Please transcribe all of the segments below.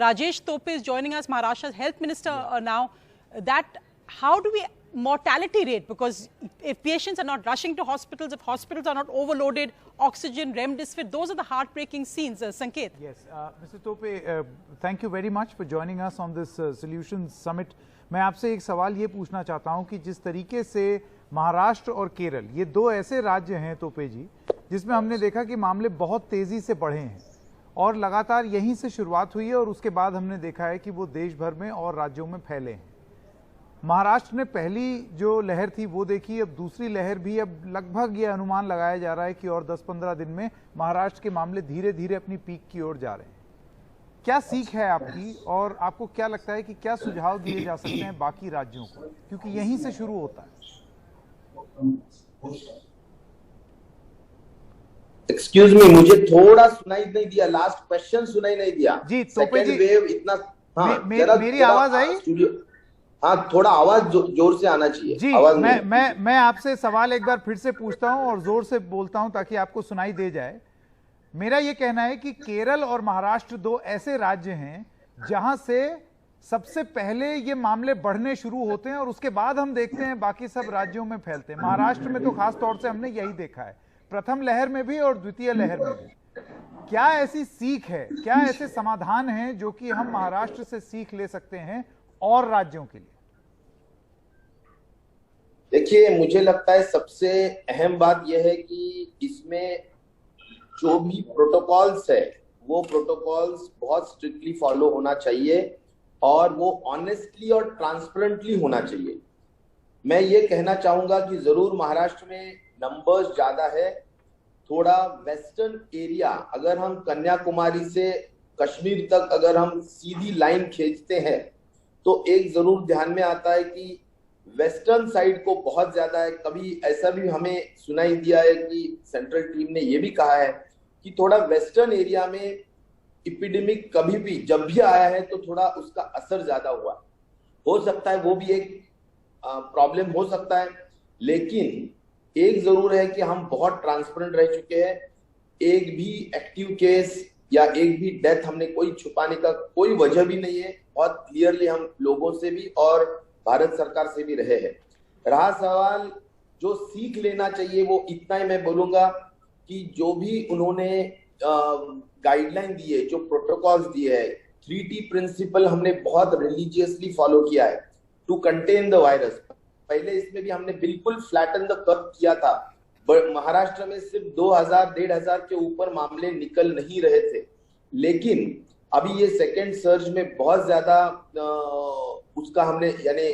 Rajesh Tope is joining us, Maharashtra's health minister now. That how do we mortality rate, because if patients are not rushing to hospitals, if hospitals are not overloaded, oxygen, remdesivir, those are the heartbreaking scenes. Sanket. Yes, Mr. Tope, thank you very much for joining us on this Solutions Summit. मैं आपसे एक सवाल ये पूछना चाहता हूँ कि जिस तरीके से महाराष्ट्र और केरल, ये दो ऐसे राज्य हैं तोपे जी, जिसमें हमने देखा कि मामले बहुत तेजी से बढ़े हैं और लगातार यहीं से शुरुआत हुई है और उसके बाद हमने देखा है कि वो देश भर में और राज्यों में फैले हैं। महाराष्ट्र ने पहली जो लहर थी वो देखी, अब दूसरी लहर भी, अब लगभग ये अनुमान लगाया जा रहा है कि और 10-15 दिन में महाराष्ट्र के मामले धीरे धीरे अपनी पीक की ओर जा रहे हैं। क्या सीख है आपकी और आपको क्या लगता है कि क्या सुझाव दिए जा सकते हैं बाकी राज्यों को, क्योंकि यहीं से शुरू होता है। एक्सक्यूज मी, मुझे थोड़ा सुनाई नहीं दिया, लास्ट क्वेश्चन सुनाई नहीं दिया जी। तोपे जी, वेव इतना, हाँ, मेरी आवाज आई? हाँ, थोड़ा आवाज जोर से आना चाहिए जी। मैं आपसे सवाल एक बार फिर से पूछता हूं और जोर से बोलता हूं ताकि आपको सुनाई दे जाए। मेरा ये कहना है कि केरल और महाराष्ट्र दो ऐसे राज्य हैं जहां से सबसे पहले ये मामले बढ़ने शुरू होते हैं और उसके बाद हम देखते हैं बाकी सब राज्यों में फैलते हैं। महाराष्ट्र में तो खास तौर से हमने यही देखा है, प्रथम लहर में भी और द्वितीय लहर में भी। क्या ऐसी सीख है, क्या ऐसे समाधान हैं जो कि हम महाराष्ट्र से सीख ले सकते हैं और राज्यों के लिए? देखिए, मुझे लगता है सबसे अहम बात यह है कि इसमें जो भी प्रोटोकॉल्स है वो प्रोटोकॉल्स बहुत स्ट्रिक्टली फॉलो होना चाहिए और वो ऑनेस्टली और ट्रांसपेरेंटली होना चाहिए। मैं ये कहना चाहूंगा कि जरूर महाराष्ट्र में नंबर्स ज्यादा है, थोड़ा वेस्टर्न एरिया, अगर हम कन्याकुमारी से कश्मीर तक अगर हम सीधी लाइन खींचते हैं तो एक जरूर ध्यान में आता है कि वेस्टर्न साइड को बहुत ज्यादा है। कभी ऐसा भी हमें सुनाई दिया है कि सेंट्रल टीम ने यह भी कहा है कि थोड़ा वेस्टर्न एरिया में एपिडेमिक कभी भी जब भी आया है तो थोड़ा उसका असर ज्यादा हुआ हो सकता है, वो भी एक प्रॉब्लम हो सकता है। लेकिन एक जरूर है कि हम बहुत ट्रांसपेरेंट रह चुके हैं, एक भी एक्टिव केस या एक भी डेथ हमने कोई छुपाने का कोई वजह भी नहीं है। बहुत क्लियरली हम लोगों से भी और भारत सरकार से भी रहे हैं। रहा सवाल जो सीख लेना चाहिए, वो इतना ही मैं बोलूंगा कि जो भी उन्होंने गाइडलाइन दी है, जो प्रोटोकॉल्स दिए है, 3T प्रिंसिपल हमने बहुत रिलीजियसली फॉलो किया है टू कंटेन द वायरस। पहले इसमें भी हमने बिल्कुल फ्लैटन द कर्व किया था। महाराष्ट्र में सिर्फ 2000-1500 के ऊपर मामले निकल नहीं रहे थे, लेकिन अभी ये सेकेंड सर्ज में बहुत ज्यादा उसका हमने, यानी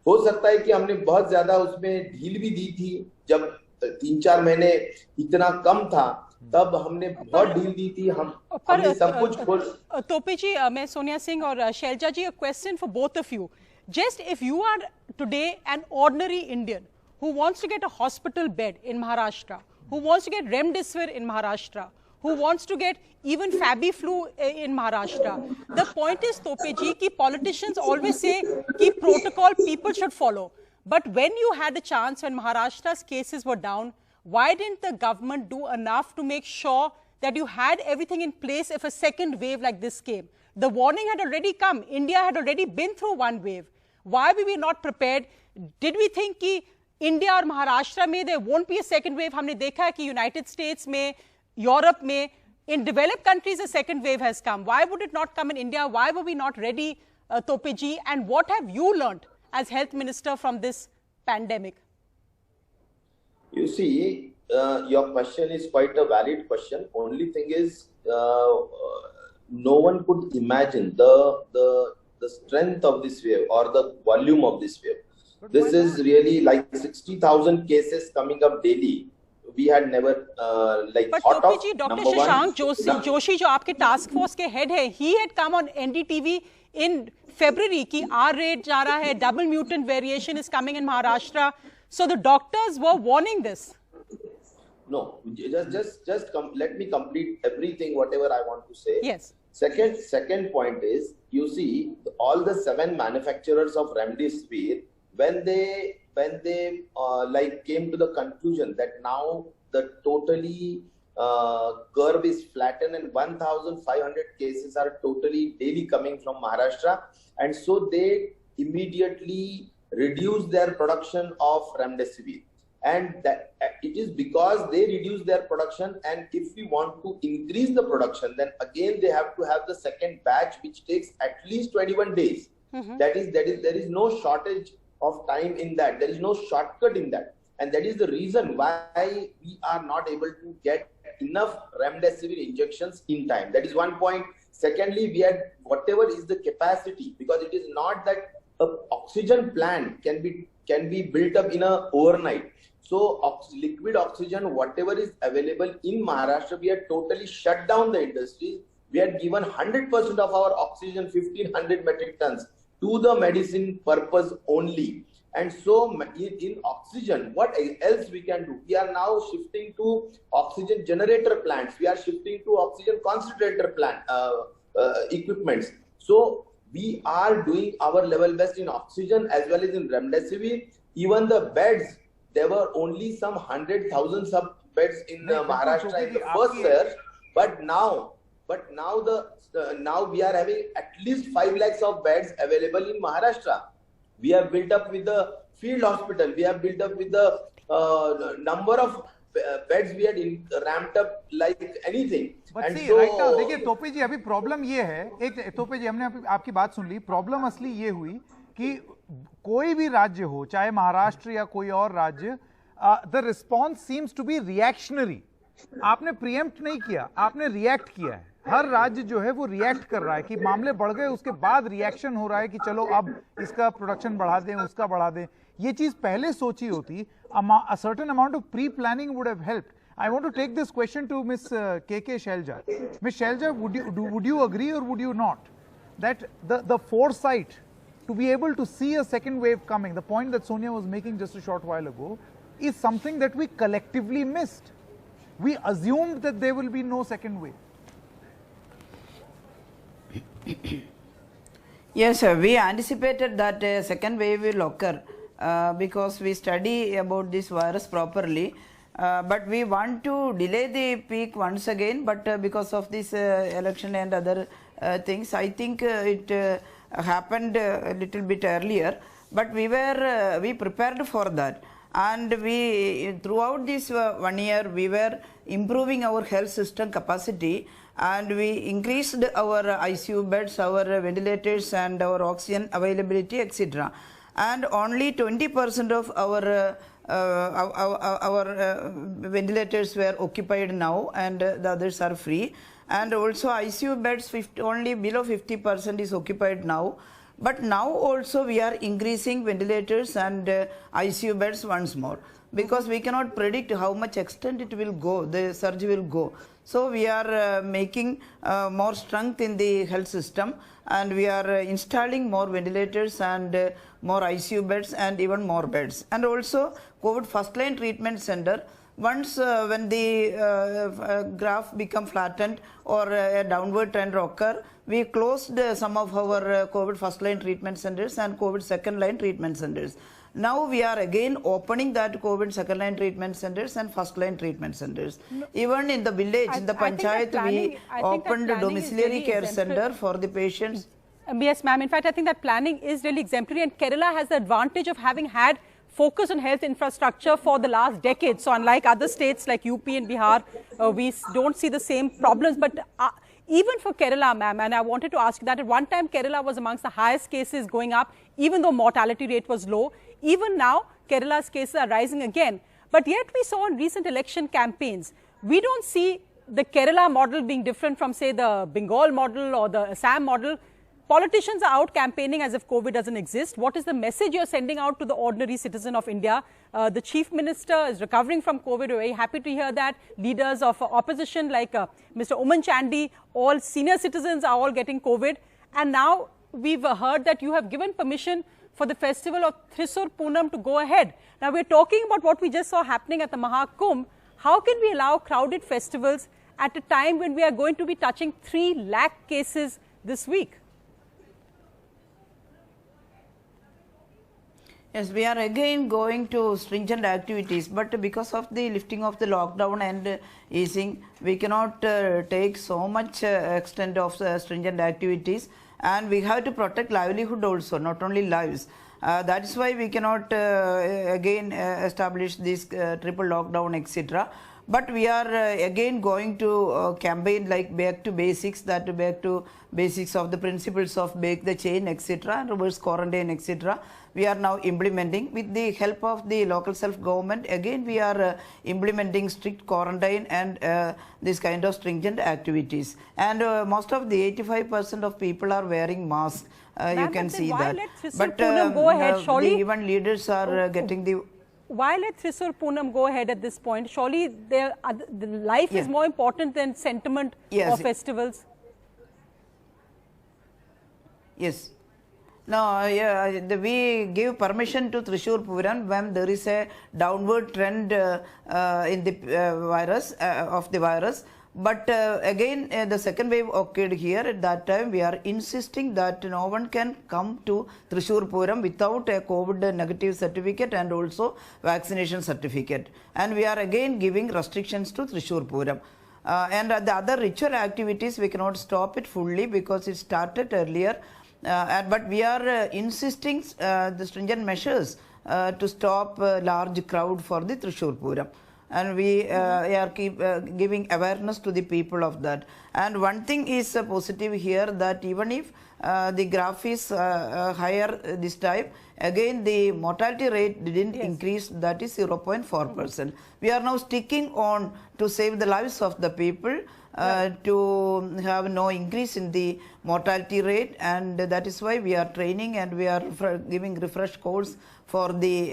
हो सकता है कि हमने बहुत ज्यादा उसमें ढील भी दी थी। जब 3-4 महीने इतना कम था तब हमने बहुत ढील दी थी। हमने सब कुछ खोल। तोपे जी, मैं सोनिया सिंह और शैलजा जी, a question for both of you. Just if you are today an ordinary Indian who wants to get a hospital bed in Maharashtra, who wants to get remdesivir in Maharashtra, who wants to get even Fabiflu in Maharashtra. The point is, Tope ji, ki politicians always say ki protocol people should follow. But when you had a chance, when Maharashtra's cases were down, why didn't the government do enough to make sure that you had everything in place if a second wave like this came? The warning had already come. India had already been through one wave. Why were we not prepared? Did we think ki India और Maharashtra में there won't be a second wave? हमने देखा है कि United States में, Europe में, in developed countries a second wave has come. Why would it not come in India? Why were we not ready, Tope ji? And what have you learned as health minister from this pandemic? You see, your question is quite a valid question. Only thing is, no one could imagine the strength of this wave or the volume of this wave. This is really like 60,000 cases coming up daily. We had never but Tope ji, Dr. Shashank Joshi, जो आपके task force के head है, he had come on NDTV in February कि R rate जा रहा है, double mutant variation is coming in Maharashtra. So the doctors were warning this. No, just let me complete everything whatever I want to say. Yes. Second point is, you see, all the 7 manufacturers of remdesivir, when they like came to the conclusion that now the totally curve is flattened, and 1,500 cases are totally daily coming from Maharashtra, and so they immediately reduce their production of remdesivir. And that it is because they reduce their production, and if we want to increase the production, then again they have to have the second batch, which takes at least 21 days. There is no shortage of time in that. There is no shortcut in that, and that is the reason why we are not able to get enough remdesivir injections in time. That is one point. Secondly, we had whatever is the capacity, because it is not that an oxygen plant can be built up in a overnight. So liquid oxygen, whatever is available in Maharashtra, we had totally shut down the industry. We had given 100% of our oxygen, 1,500 metric tons, to the medicine purpose only. And so in oxygen, what else we can do? We are now shifting to oxygen generator plants. We are shifting to oxygen concentrator plant equipments. So we are doing our level best in oxygen as well as in remdesivir. Even the beds, there were only some 100,000 sub beds in Maharashtra in the first surge, but now we are having at least 5 lakhs of beds available in Maharashtra. We have built up with the field hospital. We have built up with the number of beds we had ramped up like anything. But see, right now, देखिए तोपे जी, अभी problem ये है, एक तोपे जी हमने आपकी बात सुन ली, प्रॉब्लम असली ये हुई कि कोई भी राज्य हो, चाहे महाराष्ट्र या कोई और राज्य, the response seems to be reactionary. आपने प्रीएम्प्ट नहीं किया, आपने रिएक्ट किया है. हर राज्य जो है वो रिएक्ट कर रहा है कि मामले बढ़ गए, उसके बाद रिएक्शन हो रहा है कि चलो अब इसका प्रोडक्शन बढ़ा दें, उसका बढ़ा दें. ये चीज पहले सोची होती, a certain amount of pre-planning would have helped. I want to take this question to Miss K.K. Shailja. Miss Shailja, would you agree or would you not that the foresight to be able to see a second wave coming, the point that Sonia was making just a short while ago, is something that we collectively missed. We assumed that there will be no second wave. Yes, sir. We anticipated that a second wave will occur because we study about this virus properly. But we want to delay the peak once again, but because of this election and other things, I think it happened a little bit earlier. But we prepared for that, and we throughout this 1 year we were improving our health system capacity, and we increased our ICU beds, our ventilators, and our oxygen availability, etc. And only 20% of our ventilators were occupied now, and the others are free. And also ICU beds only below 50% is occupied now. But now also we are increasing ventilators and ICU beds once more, because we cannot predict how much extent it will go, the surge will go. So we are making more strength in the health system, and we are installing more ventilators and more ICU beds and even more beds. And also COVID first line treatment center, once when the graph become flattened or a downward trend occur, we closed some of our COVID first line treatment centers and COVID second line treatment centers. Now we are again opening that COVID second line treatment centers and first line treatment centers. No. Even in the village, in the panchayat, we opened a domiciliary care center for the patients. Yes, ma'am. In fact, I think that planning is really exemplary, and Kerala has the advantage of having had focus on health infrastructure for the last decade. So unlike other states like UP and Bihar, we don't see the same problems. But even for Kerala, ma'am, and I wanted to ask you that at one time Kerala was amongst the highest cases going up, even though mortality rate was low. Even now, Kerala's cases are rising again. But yet we saw in recent election campaigns, we don't see the Kerala model being different from, say, the Bengal model or the Assam model. Politicians are out campaigning as if COVID doesn't exist. What is the message you're sending out to the ordinary citizen of India? The Chief Minister is recovering from COVID. We're very happy to hear that. Leaders of opposition like Mr. Oommen Chandy, all senior citizens are all getting COVID. And now we've heard that you have given permission for the festival of Thrissur Poonam to go ahead. Now we're talking about what we just saw happening at the Mahakumbh. How can we allow crowded festivals at a time when we are going to be touching 3 lakh cases this week? Yes, we are again going to stringent activities, but because of the lifting of the lockdown and easing, we cannot take so much extent of stringent activities, and we have to protect livelihood also, not only lives. That is why we cannot again establish this triple lockdown, etc. But we are again going to campaign like back to basics, that back to basics of the principles of break the chain, etc., and reverse quarantine, etc. We are now implementing with the help of the local self-government. Again, we are implementing strict quarantine and this kind of stringent activities. And most of the 85% of people are wearing masks. You can see that. But go ahead, surely even leaders are getting the. Why let Thrissur Poonam go ahead at this point? Surely the life is more important than sentiment or festivals. Yes. No, we give permission to Thrissur Puram when there is a downward trend in the virus of the virus. But again, the second wave occurred here. At that time, we are insisting that no one can come to Thrissur Puram without a COVID negative certificate and also vaccination certificate. And we are again giving restrictions to Thrissur Puram. And the other ritual activities, we cannot stop it fully because it started earlier. But we are insisting the stringent measures to stop large crowd for the Thrissur Puram. And we are giving awareness to the people of that. And one thing is positive here, that even if the graph is higher this time, again the mortality rate didn't increase, that is 0.4%. We are now sticking on to save the lives of the people, to have no increase in the mortality rate, and that is why we are training and we are giving refresh course for the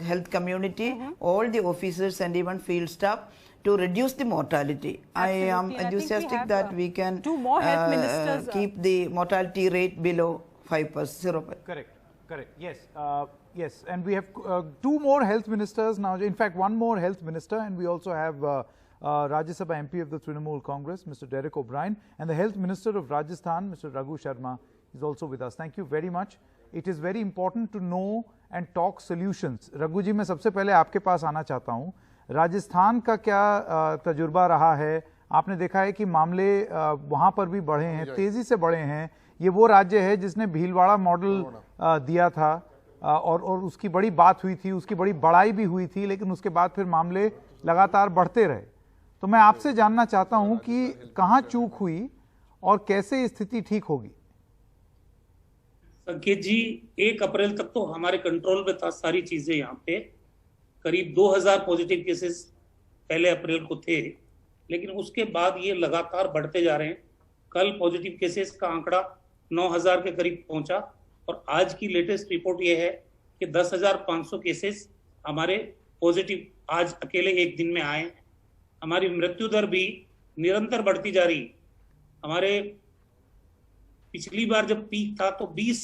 health community, all the officers and even field staff, to reduce the mortality. Absolutely. I am enthusiastic that we can two more health ministers, keep the mortality rate below 5%. Correct. Yes. Yes. And we have two more health ministers now. In fact, one more health minister, and we also have Rajya Sabha MP of the Trinamool Congress, Mr. Derek O'Brien, and the Health Minister of Rajasthan, Mr. Raghu Sharma, is also with us. Thank you very much. It is very important to know and talk solutions. Raghu जी, मैं सबसे पहले आपके पास आना चाहता हूँ. राजस्थान का क्या तजुर्बा रहा है? आपने देखा है कि मामले वहाँ पर भी बढ़े हैं, तेजी से बढ़े हैं. ये वो राज्य है जिसने भीलवाड़ा मॉडल दिया था और उसकी बड़ी बात हुई थी, उसकी बड़ी बड़ाई भी हुई थी, लेकिन उसके बाद फिर मामले लगातार बढ़ते रहे. तो मैं आपसे जानना चाहता हूं कि कहां चूक हुई और कैसे स्थिति ठीक होगी. संकेत जी, 1 अप्रैल तक तो हमारे कंट्रोल में था सारी चीजें. यहाँ पे करीब 2000 पॉजिटिव केसेस पहले अप्रैल को थे, लेकिन उसके बाद ये लगातार बढ़ते जा रहे हैं. कल पॉजिटिव केसेस का आंकड़ा 9000 के करीब पहुंचा और आज की लेटेस्ट रिपोर्ट ये है कि 10,500 केसेस हमारे पॉजिटिव आज अकेले एक दिन में आए. हमारी मृत्यु दर भी निरंतर बढ़ती जा रही. हमारे पिछली बार जब पीक था तो 20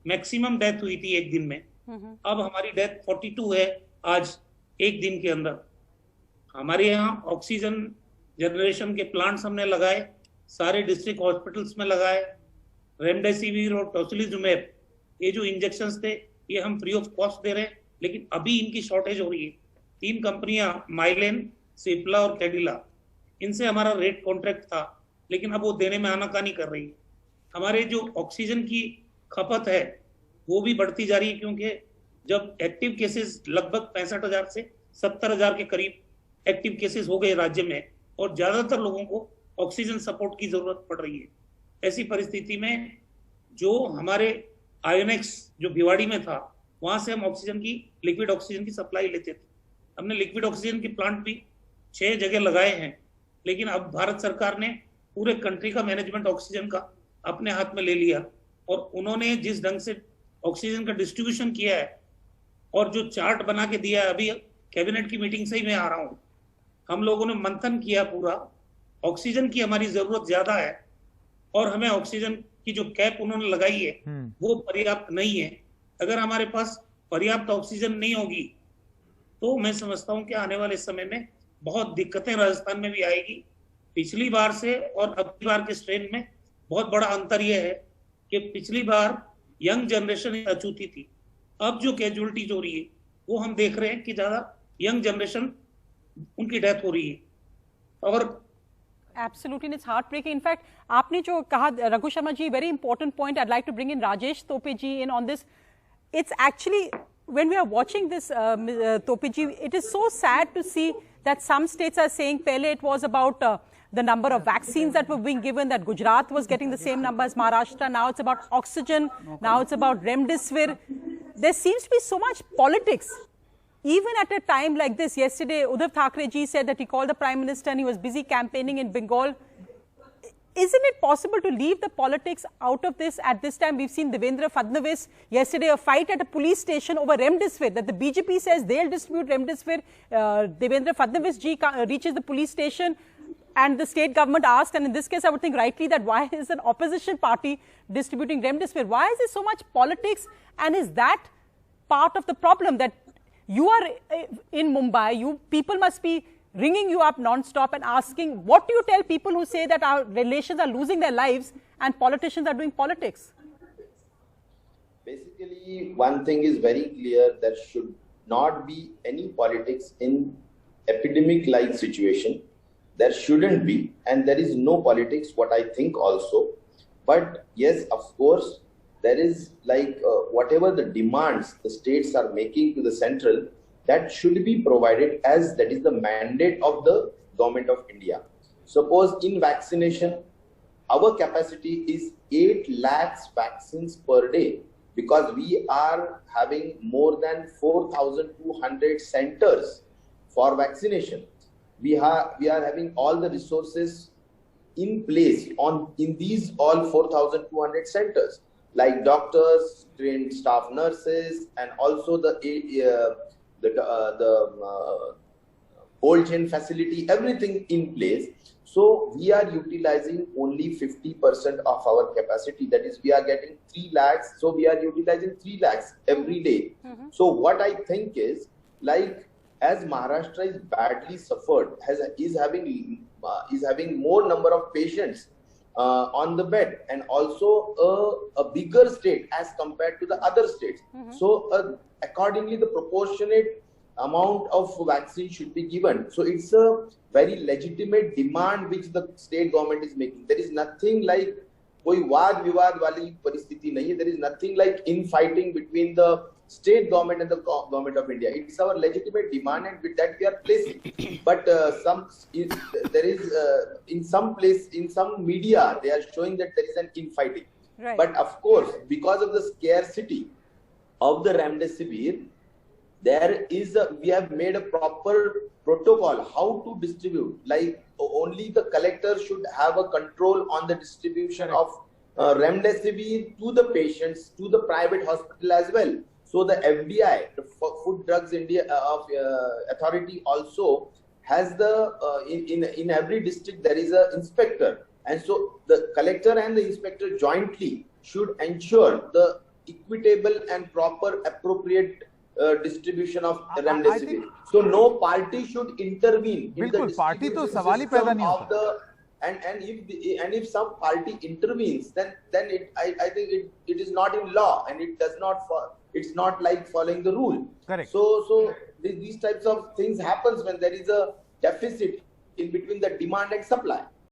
मैक्सिमम डेथ हुई थी एक दिन में. अब हमारी डेथ 42 है आज एक दिन के अंदर. हमारे यहाँ ऑक्सीजन जनरेशन के प्लांट्स हमने लगाए, सारे डिस्ट्रिक्ट हॉस्पिटल्स में लगाए. रेमडेसिविर और टोसिलिजुमेब, ये जो इंजेक्शंस थे, ये हम फ्री ऑफ कॉस्ट दे रहे हैं, लेकिन अभी इनकी शॉर्टेज हो रही है. 3 कंपनियां, माइलेन, सिप्ला और कैडिला, इनसे हमारा रेट कॉन्ट्रैक्ट था, लेकिन अब वो देने में आनाकानी कर रही है. हमारे जो ऑक्सीजन की खपत है वो भी बढ़ती जा रही है, क्योंकि जब एक्टिव केसेस लगभग 65,000 से 70,000 के करीब एक्टिव केसेस हो गए राज्य में और ज्यादातर लोगों को ऑक्सीजन सपोर्ट की जरूरत पड़ रही है. ऐसी परिस्थिति में जो हमारे आयोनेक्स जो भिवाड़ी में था, वहां से हम ऑक्सीजन की, लिक्विड ऑक्सीजन की सप्लाई लेते थे. हमने लिक्विड ऑक्सीजन के प्लांट भी 6 जगह लगाए हैं, लेकिन अब भारत सरकार ने पूरे कंट्री का मैनेजमेंट ऑक्सीजन का अपने हाथ में ले लिया और उन्होंने जिस ढंग से ऑक्सीजन का डिस्ट्रीब्यूशन किया है और जो चार्ट बना के दिया है, अभी कैबिनेट की मीटिंग से ही मैं आ रहा हूं, हम लोगों ने मंथन किया पूरा. ऑक्सीजन की हमारी जरूरत ज्यादा है और हमें ऑक्सीजन की जो कैप उन्होंने लगाई है वो पर्याप्त नहीं है. अगर हमारे पास पर्याप्त ऑक्सीजन नहीं होगी तो मैं समझता हूं कि आने वाले समय में बहुत दिक्कतें राजस्थान में भी आएगी. पिछली बार से और अब की बार के स्ट्रेन में बहुत बड़ा अंतर यह है कि पिछली बार यंग जनरेशन अछूती थी, अब जो कैजुअलिटीज हो रही है वो हम देख रहे हैं कि ज्यादा यंग जनरेशन उनकी डेथ हो रही है। और Absolutely, and it's heartbreaking. In fact, आपने जो कहा Raghu Sharma ji, very important point. I'd like to bring in Rajesh Tope ji in on this. It's actually, when we are watching this, Tope ji, it is so sad to see that some states are saying, pehle it was about the number of vaccines that were being given, that Gujarat was getting the same number as Maharashtra. Now it's about oxygen. Now it's about remdesivir. There seems to be so much politics. Even at a time like this, yesterday, Uddhav Thackeray ji said that he called the Prime Minister and he was busy campaigning in Bengal. Isn't it possible to leave the politics out of this at this time? We've seen Devendra Fadnavis yesterday, a fight at a police station over remdesivir, that the BJP says they'll distribute remdesivir. Devendra Fadnavis ji reaches the police station and the state government asks, and in this case I would think rightly, that why is an opposition party distributing remdesivir? Why is there so much politics, and is that part of the problem, that you are in Mumbai, people must be ringing you up non-stop and asking, what do you tell people who say that our relations are losing their lives and politicians are doing politics? Basically, one thing is very clear, there should not be any politics in epidemic-like situation. There shouldn't be, and there is no politics, what I think also. But yes, of course, there is whatever the demands the states are making to the central, that should be provided, as that is the mandate of the government of India. Suppose in vaccination, our capacity is 8 lakhs vaccines per day, because we are having more than 4,200 centers for vaccination. We are having all the resources in place in these all 4,200 centers, like doctors, trained staff nurses, and also the cold chain facility, everything in place. So we are utilizing only 50% of our capacity. That is, we are getting 3 lakhs. So we are utilizing 3 lakhs every day. So what I think is, as Maharashtra is badly suffered, is having more number of patients on the bed, and also a bigger state as compared to the other states. So accordingly, the proportionate amount of vaccine should be given. So it's a very legitimate demand which the state government is making. There is nothing like koi vaad vivad wali paristhiti nahi hai. There is nothing like infighting between the state government and the government of India. It's our legitimate demand, and with that we are placing. But there is in some place, in some media, they are showing that there is an infighting. Right. But of course, because of the scarcity of the remdesivir, we have made a proper protocol how to distribute. Like, only the collector should have a control on the distribution of remdesivir to the patients, to the private hospital as well. So the FDI, the Food Drugs India Authority, also has in every district there is an inspector, and so the collector and the inspector jointly should ensure the equitable and proper appropriate distribution of remdesivir. So no party should intervene in the distribution system of the. And if some party intervenes, then I think it is not in law, and it does not it's not like following the rule. Correct. So these types of things happens when there is a deficit in between the demand and supply.